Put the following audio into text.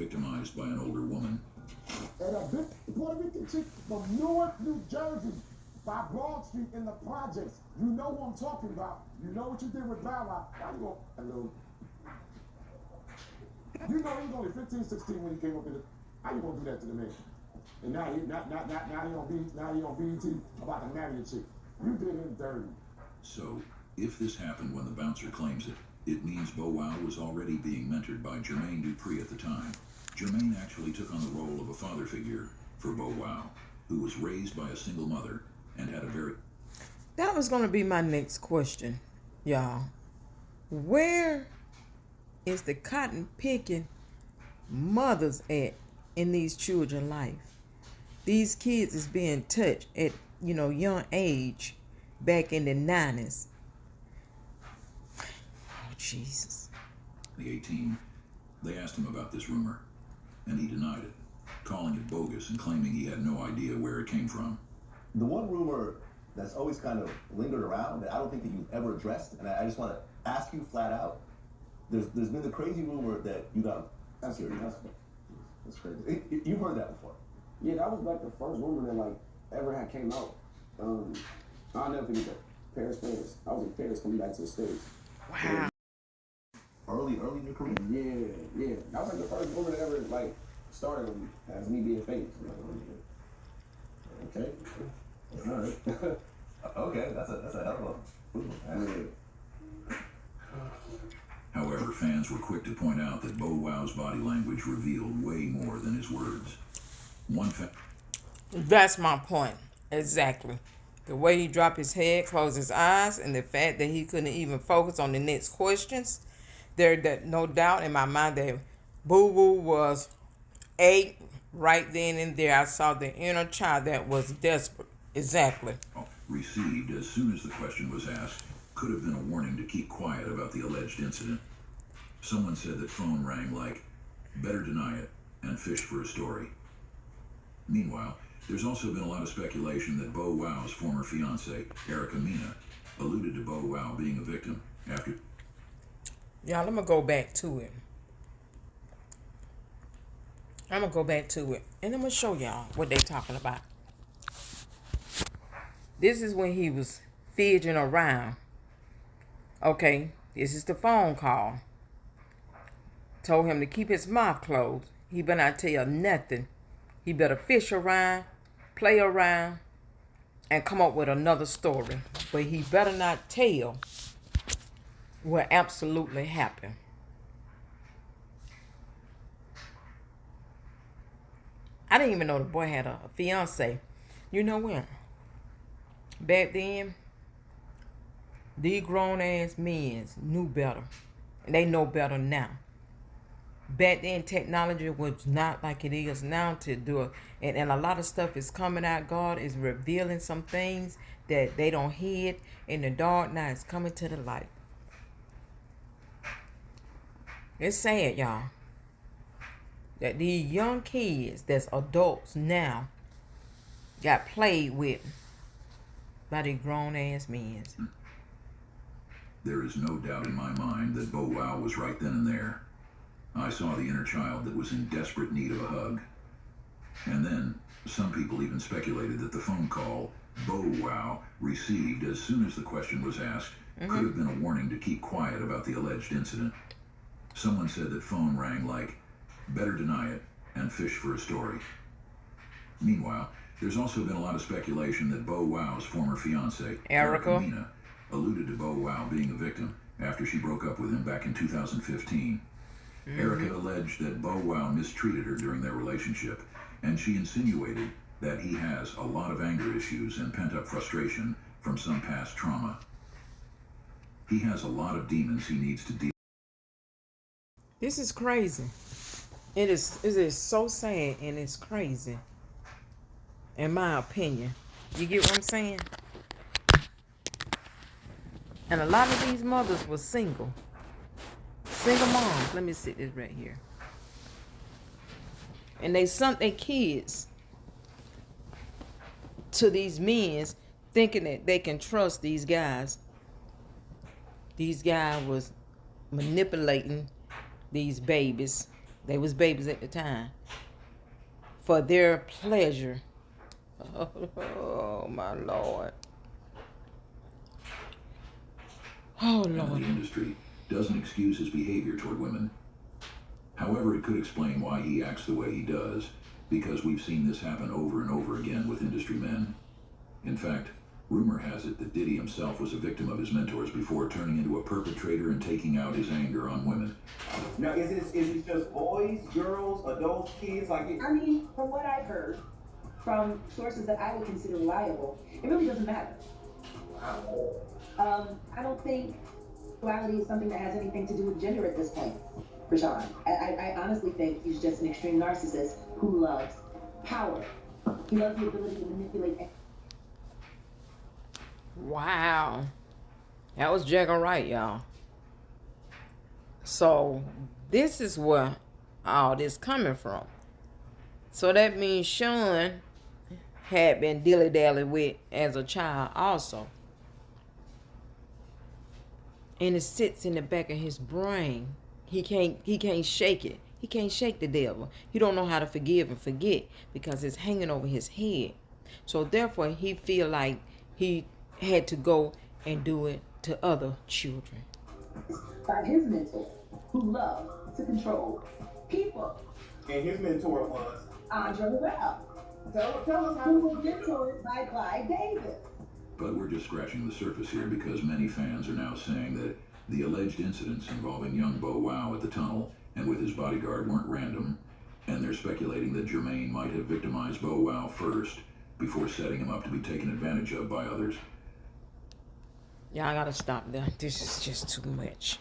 victimized by an older woman. And a big Puerto Rican chick from Newark, New Jersey, by Broad Street in the projects. You know who I'm talking about. You know what you did with Bow Wow. Why you going, hello? You know he was only 15, 16 when he came up in it. How you gonna do that to the man? And now he on BET about to marry a chick. You did him dirty. So, if this happened when the bouncer claims it, it means Bow Wow was already being mentored by Jermaine Dupri at the time. Jermaine actually took on the role of a father figure for Bow Wow, who was raised by a single mother and had a very... That was going to be my next question, y'all. Where is the cotton picking mothers at in these children's life? These kids is being touched at, young age back in the 90s. Oh, Jesus. The 18, they asked him about this rumor, and he denied it, calling it bogus and claiming he had no idea where it came from. The one rumor that's always kind of lingered around that I don't think that you've ever addressed, and I just want to ask you flat out, there's been the crazy rumor that you got... That's serious. That's crazy. You've heard that before. Yeah, that was like the first rumor that ever had came out. I'll never forget that. Paris. I was in Paris coming back to the States. Wow. Early in your career? Yeah. That was like the first rumor that ever started on me as me being famous. Okay. All right. Okay, that's a hell of a... However, fans were quick to point out that Bow Wow's body language revealed way more than his words. That's my point. Exactly. The way he dropped his head, closed his eyes, and the fact that he couldn't even focus on the next questions. There's no doubt in my mind that Boo Boo was 8 right then and there. I saw the inner child that was desperate. Exactly. Received as soon as the question was asked could have been a warning to keep quiet about the alleged incident. Someone said that phone rang like, better deny it, and fish for a story. Meanwhile, there's also been a lot of speculation that Bow Wow's former fiancée, Erica Mena, alluded to Bow Wow being a victim after... Y'all, I'm going to go back to it. And I'm going to show y'all what they talking about. This is when he was fidgeting around. Okay, this is the phone call. Told him to keep his mouth closed. He better not tell nothing. He better fish around, play around, and come up with another story. But he better not tell what absolutely happened. I didn't even know the boy had a fiance. You know what? Back then, these grown-ass men knew better. And they know better now. Back then, technology was not like it is now to do it. And a lot of stuff is coming out. God is revealing some things that they don't hid in the dark. Now it's coming to the light. It's sad, y'all, that these young kids that's adults now got played with by these grown-ass men. There is no doubt in my mind that Bow Wow was right then and there. I saw the inner child that was in desperate need of a hug. And then, some people even speculated that the phone call Bow Wow received as soon as the question was asked could have been a warning to keep quiet about the alleged incident. Someone said that phone rang like, better deny it, and fish for a story. Meanwhile, there's also been a lot of speculation that Bow Wow's former fiancée, Erica Mena, alluded to Bow Wow being a victim after she broke up with him back in 2015. Erica alleged that Bow Wow mistreated her during their relationship, and she insinuated that he has a lot of anger issues and pent-up frustration from some past trauma. He has a lot of demons he needs to deal with. This is crazy. It is so sad and it's crazy. In my opinion. You get what I'm saying? And a lot of these mothers were single. Single moms. Let me sit this right here. And they sent their kids to these men thinking that they can trust these guys. These guys was manipulating these babies They was babies at the time. For their pleasure. Oh, my Lord. Oh, And the Lord. industry doesn't excuse his behavior toward women. However, it could explain why he acts the way he does, because we've seen this happen over and over again with industry men. In fact, rumor has it that Diddy himself was a victim of his mentors before turning into a perpetrator and taking out his anger on women. Now, is it just boys, girls, adults, kids? Like, I mean, from what I've heard from sources that I would consider reliable, it really doesn't matter. I don't think sexuality is something that has anything to do with gender at this point, Rashawn. I honestly think he's just an extreme narcissist who loves power. He loves the ability to manipulate. Wow. That was Jagger Wright, y'all. So, this is where all this coming from. So, that means Sean had been dilly-dally with as a child also. And it sits in the back of his brain. He can't shake it. He can't shake the devil. He don't know how to forgive and forget because it's hanging over his head. So therefore, he feel like he had to go and do it to other children. By his mentor, who loves to control people. and his mentor was. Andre Rell, Tell us how. who was mentored by Clyde Davis. But we're just scratching the surface here because many fans are now saying that the alleged incidents involving young Bow Wow at the tunnel and with his bodyguard weren't random, and they're speculating that Jermaine might have victimized Bow Wow first before setting him up to be taken advantage of by others. Y'all gotta stop there. This is just too much.